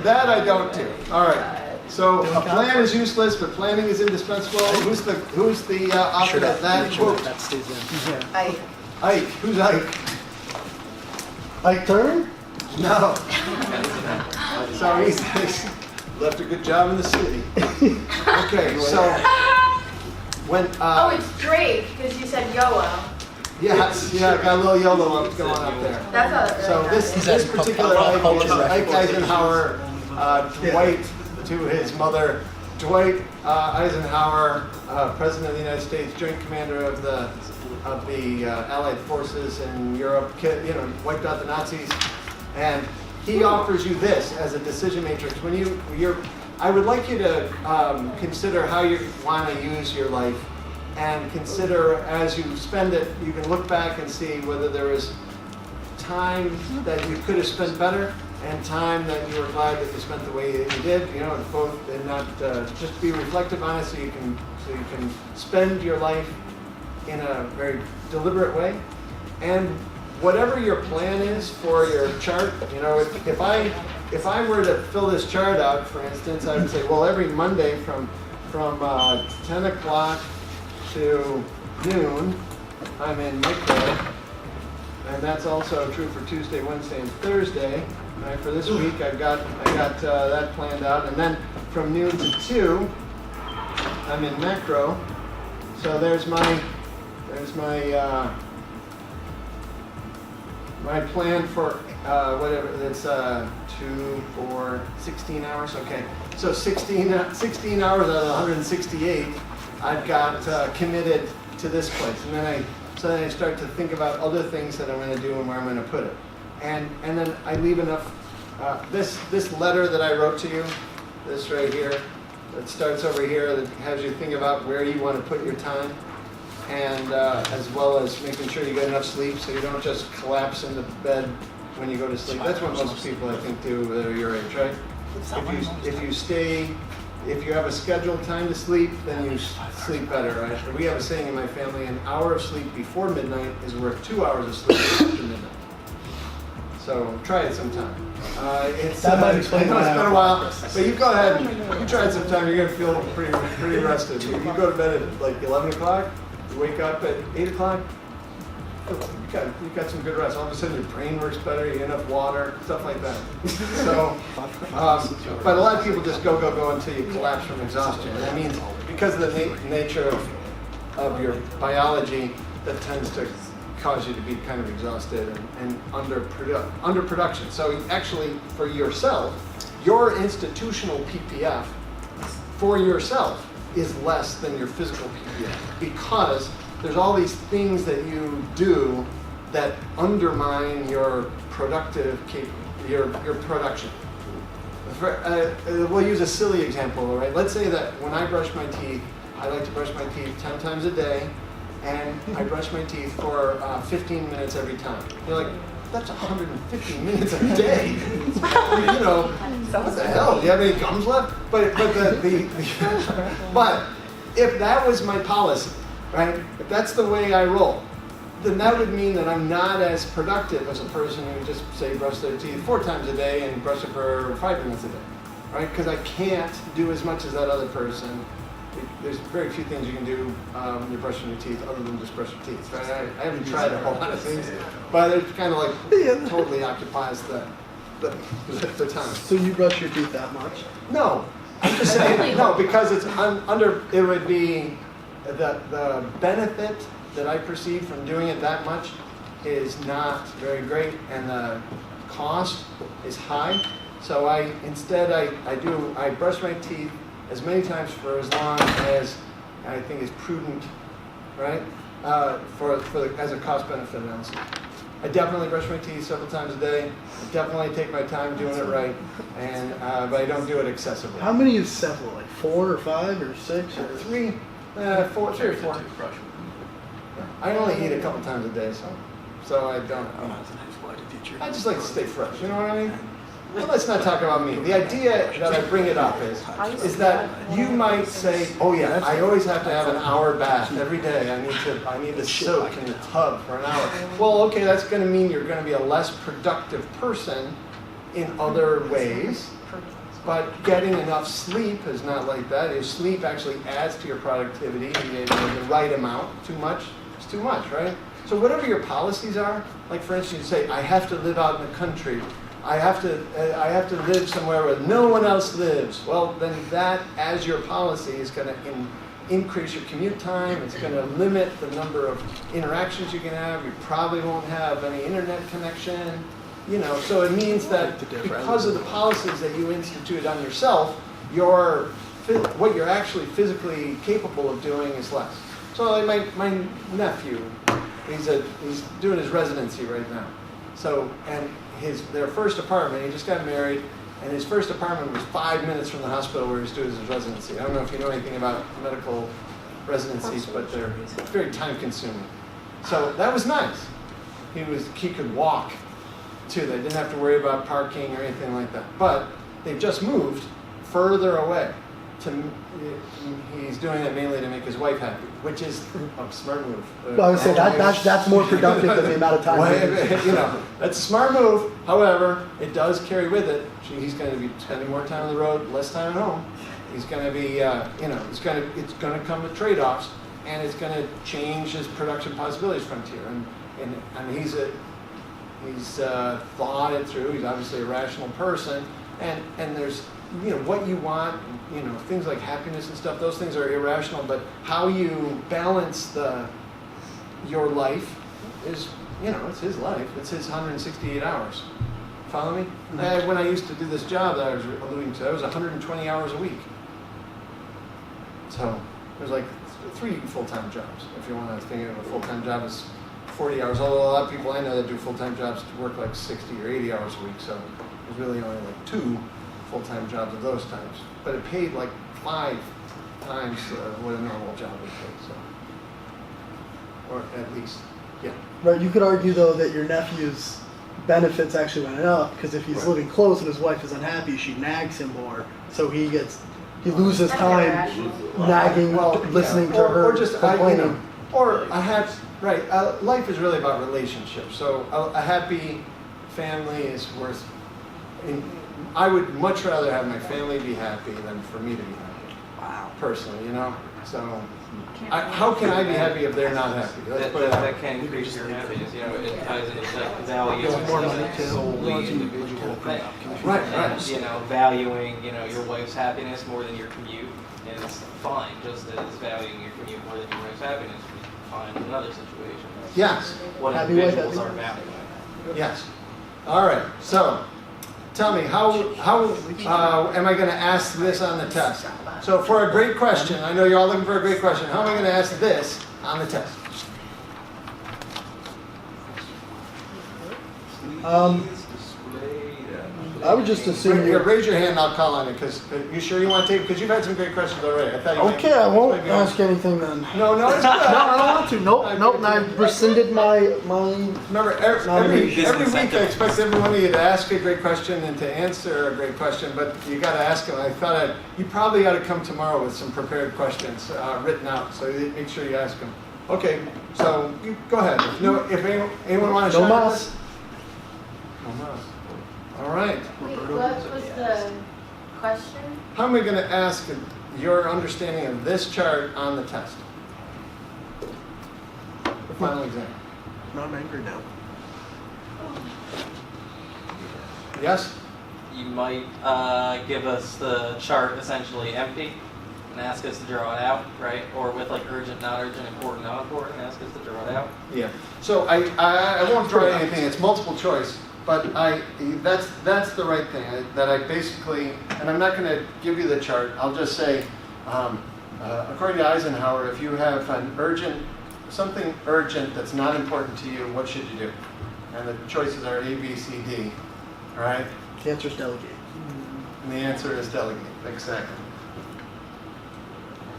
That I don't do. All right. So a plan is useless, but planning is indispensable. Who's the author of that quote? That stays in. Ike. Who's Ike? Ike Turner? No. So he's left a good job in the city. Okay, so when oh, it's Drake, because you said YOLO. yes, yeah, got a little YOLO up going up there. That's So this particular Ike is Ike Eisenhower, Dwight to his mother. Dwight Eisenhower, President of the United States, Joint Commander of the Allied forces in Europe, wiped out the Nazis, and he offers you this as a decision matrix. When I would like you to consider how you want to use your life, and consider as you spend it, you can look back and see whether there was time that you could have spent better and time that you were glad that you spent the way that you did. Both, and not just be reflective on it, so you can spend your life in a very deliberate way. And whatever your plan is for your chart, if I were to fill this chart out, for instance, I would say, well, every Monday from 10 o'clock to noon, I'm in micro, and that's also true for Tuesday, Wednesday, and Thursday. Right, for this week, I got that planned out, and then from noon to 2, I'm in macro. So there's my plan for whatever it's 2, 4, 16 hours. Okay, so 16 hours out of the 168, I've got committed to this place, and then I start to think about other things that I'm going to do and where I'm going to put it, and then I leave enough. This letter that I wrote to you, this right here, that starts over here, that has you think about where you want to put your time, and as well as making sure you get enough sleep so you don't just collapse into bed when you go to sleep. That's what most people, I think, do that are your age, right? If you have a scheduled time to sleep, then you sleep better, right? We have a saying in my family: an hour of sleep before midnight is worth 2 hours of sleep after midnight. So try it sometime. It's been a while, but you go ahead and you try it sometime. You're gonna feel pretty rested. You go to bed at like 11 o'clock. You wake up at 8 o'clock. You got some good rest. All of a sudden, your brain works better. You get enough water, stuff like that. So, but a lot of people just go until you collapse from exhaustion. And that means because of the nature of your biology, that tends to cause you to be kind of exhausted and underproduction. So actually, for yourself, your institutional PPF for yourself is less than your physical PPF, because there's all these things that you do that undermine your productive your production. We'll use a silly example, right? Let's say that when I brush my teeth, I like to brush my teeth 10 times a day, and I brush my teeth for 15 minutes every time. You're like, that's 150 minutes a day. What the hell? Do you have any gums left? But but if that was my policy, right? If that's the way I roll, then that would mean that I'm not as productive as a person who just, say, brush their teeth 4 times a day and brush it for 5 minutes a day, right? Because I can't do as much as that other person. There's very few things you can do when you're brushing your teeth other than just brush your teeth, right? I haven't tried a whole lot of things, but it kind of like totally occupies the time. So you brush your teeth that much? No, I'm just saying, no, because it's it would be, the benefit that I perceive from doing it that much is not very great, and the cost is high. So I brush my teeth as many times for as long as I think is prudent, right? As a cost benefit analysis. I definitely brush my teeth several times a day. I definitely take my time doing it right, but I don't do it excessively. How many is several? Like 4 or 5 or 6 or 3, 3 or 4. I only eat a couple times a day, so I don't. I just like to stay fresh. You know what I mean? Well, let's not talk about me. The idea that I bring it up is that you might say, "Oh yeah, I always have to have an hour bath every day. I need to soak in the tub for an hour." Well, okay, that's going to mean you're going to be a less productive person in other ways, But getting enough sleep is not like that. Your sleep actually adds to your productivity. You get the right amount. Too much, it's too much, right? So whatever your policies are, like for instance, you say, I have to live out in the country. I have to live somewhere where no one else lives. Well, then that, as your policy, is going to increase your commute time. It's going to limit the number of interactions you can have. You probably won't have any internet connection. You know, so it means that because of the policies that you instituted on yourself, what you're actually physically capable of doing is less. So like my nephew, he's doing his residency right now. So, and their first apartment, he just got married, and his first apartment was 5 minutes from the hospital where he's doing his residency. I don't know if you know anything about medical residencies, but they're very time consuming. So that was nice. He could walk too. They didn't have to worry about parking or anything like that. But they've just moved further away. He's doing that mainly to make his wife happy, which is a smart move. Well, I would say that's more productive than the amount of time. You know, that's a smart move. However, it does carry with it. He's going to be spending more time on the road, less time at home. He's going to be, it's going to come with trade-offs, and it's going to change his production possibilities frontier. And he's thought it through. He's obviously a rational person, and there's, you know, what you want, you know, things like happiness and stuff, those things are irrational, but how you balance your life is, you know, it's his life. It's his 168 hours. Follow me? When I used to do this job that I was alluding to, it was 120 hours a week. So it was like 3 full-time jobs. If you want to think of a full-time job as 40 hours, although a lot of people I know that do full-time jobs work like 60 or 80 hours a week, so it was really only like 2 full-time jobs of those times. But it paid like 5 times what a normal job would pay, so. Or at least, yeah. Right, you could argue though that your nephew's benefits actually went up, because if he's living close and his wife is unhappy, she nags him more, so he loses time nagging, listening to her or just complaining. Life is really about relationships. So a happy family is worth. I would much rather have my family be happy than for me to be happy. Wow. Personally, you know. So, how can I be happy if they're not happy? That can increase your happiness. You know, it ties into that value. It's more money a solely individual thing. Right. You know, valuing, you know, your wife's happiness more than your commute, and it's fine. Just as valuing your commute more than your wife's happiness would be fine in another situation. Yes. What Happy individuals wife, are valuing. Yes. All right. So, tell me, how am I going to ask this on the test? So for a great question, I know you're all looking for a great question. How am I going to ask this on the test? I would just assume Raise your hand, I'll call on it. Because you sure you want to take? Because you've had some great questions already. Okay, I won't ask anything then. No, it's good. No, I don't want to. Nope. I rescinded my. Remember, every week I expect every one of you to ask a great question and to answer a great question, but you got to ask them. I thought you probably ought to come tomorrow with some prepared questions written out, so you make sure you ask them. Okay, so you go ahead. If anyone wants to. No mas. No mas. All right. Wait, what was the question? How am I going to ask your understanding of this chart on the test? The final exam. I'm angry now. Yes? You might give us the chart essentially empty and ask us to draw it out, right? Or with like urgent, not urgent, important, not important, and ask us to draw it out. Yeah. So I won't draw anything. It's multiple choice. But that's the right thing. That I basically, and I'm not going to give you the chart. I'll just say, according to Eisenhower, if you have something urgent that's not important to you, what should you do? And the choices are A, B, C, D. All right. The answer is delegate. And the answer is delegate. Exactly.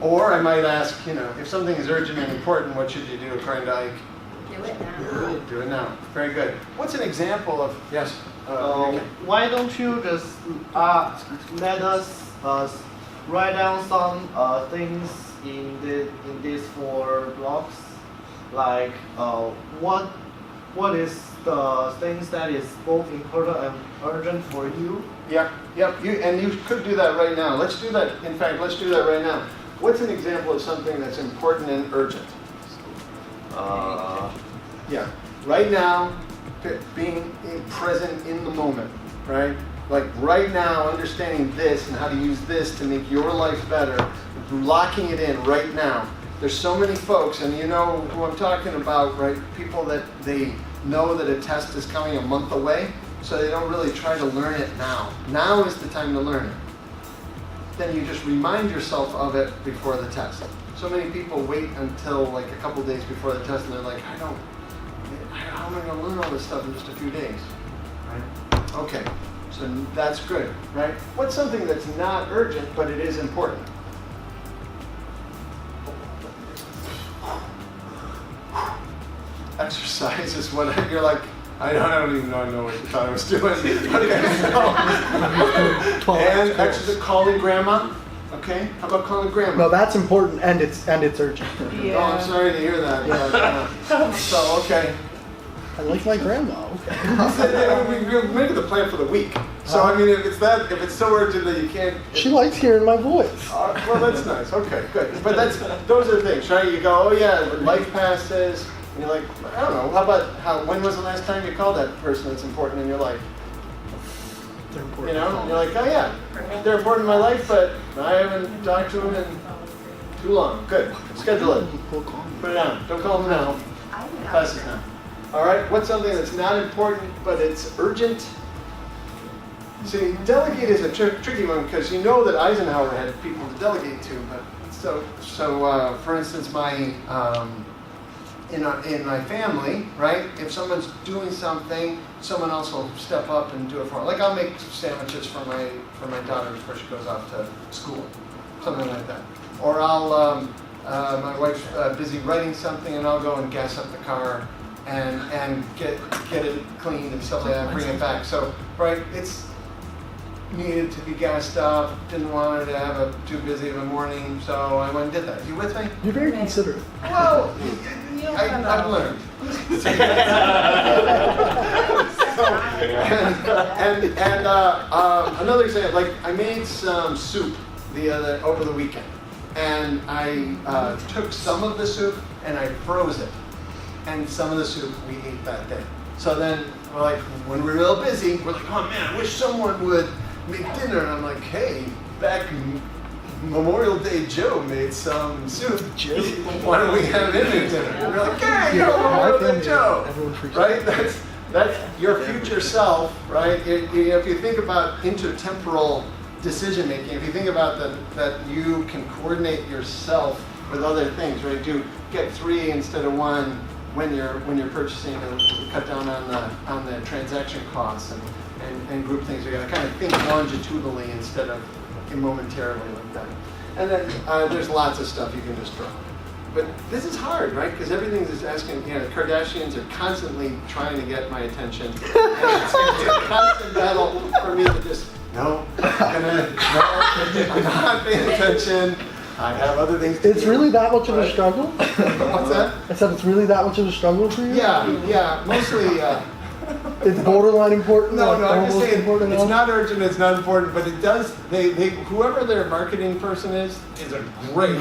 Or I might ask, if something is urgent and important, what should you do according to Ike? Do it now. Do it now. Very good. What's an example of, yes? Why don't you just let us write down some things in these 4 blocks, like what is the things that is both important and urgent for you, Yep, and you could do that right now. Let's do that, in fact, let's do that right now. What's an example of something that's important and urgent? Yeah, right now, being present in the moment, right? Like right now, understanding this and how to use this to make your life better, locking it in right now. There's so many folks, and you know who I'm talking about, right? People that they know that a test is coming a month away, so they don't really try to learn it now. Now is the time to learn it. Then you just remind yourself of it before the test. So many people wait until like a couple days before the test, and they're like, how am I going to learn all this stuff in just a few days? Right? Okay, so that's good, right? What's something that's not urgent, but it is important? Exercise is what you're like, I don't even know what you thought I was doing. Okay, so, and exercise, calling grandma. Okay, how about calling grandma? No, that's important and it's urgent. Yeah. Oh, I'm sorry to hear that. But, so, okay. I like my grandma. Okay. We're making the plan for the week. So, I mean, if it's so urgent that you can't. She likes hearing my voice. Well, that's nice. Okay, good. But those are the things, right? You go, oh yeah, life passes. And you're like, I don't know, when was the last time you called that person that's important in your life? They're important. You know, and you're like, oh yeah, they're important in my life, but I haven't talked to them in too long. Good, schedule it. Put it down, don't call them now. Class is now. All right, what's something that's not important, but it's urgent? See, delegate is a tricky one because you know that Eisenhower had people to delegate to, but so for instance, in my family, right? If someone's doing something, someone else will step up and do it for them. Like I'll make sandwiches for my daughter before she goes off to school, something like that. Or I'll my wife's busy writing something, and I'll go and gas up the car and get it cleaned and stuff like that, and bring it back. So right, it's needed to be gassed up. Didn't want her to have too busy of a morning, so I went and did that. You with me? You're very considerate. Well, I've learned. and another example, like I made some soup over the weekend, and I took some of the soup and I froze it, and some of the soup we ate that day. So then we're like, when we're real busy, we're like, oh man, I wish someone would make dinner. And I'm like, hey, back Memorial Day Joe made some soup. Why don't we have him in dinner? And we're like, yeah, you're Memorial Day Joe. Right? That's your future self, right? If you think about intertemporal decision making, if you think about that you can coordinate yourself with other things, right? Do get 3 instead of 1 when you're purchasing to cut down on the transaction costs and group things. You got to kind of think longitudinally instead of momentarily like that. And then there's lots of stuff you can just draw. But this is hard, right? Because everything's just asking, the Kardashians are constantly trying to get my attention. And it's a constant battle for me to just, no, I'm not paying attention. I have other things to do. It's really that much of a struggle? What's that? I said it's really that much of a struggle for you? Yeah, mostly. It's borderline important? No, I'm just saying important it's not urgent, it's not important, but it does, whoever their marketing person is a great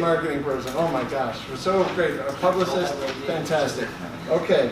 marketing person. Oh my gosh, we're so great. A publicist, fantastic. Okay.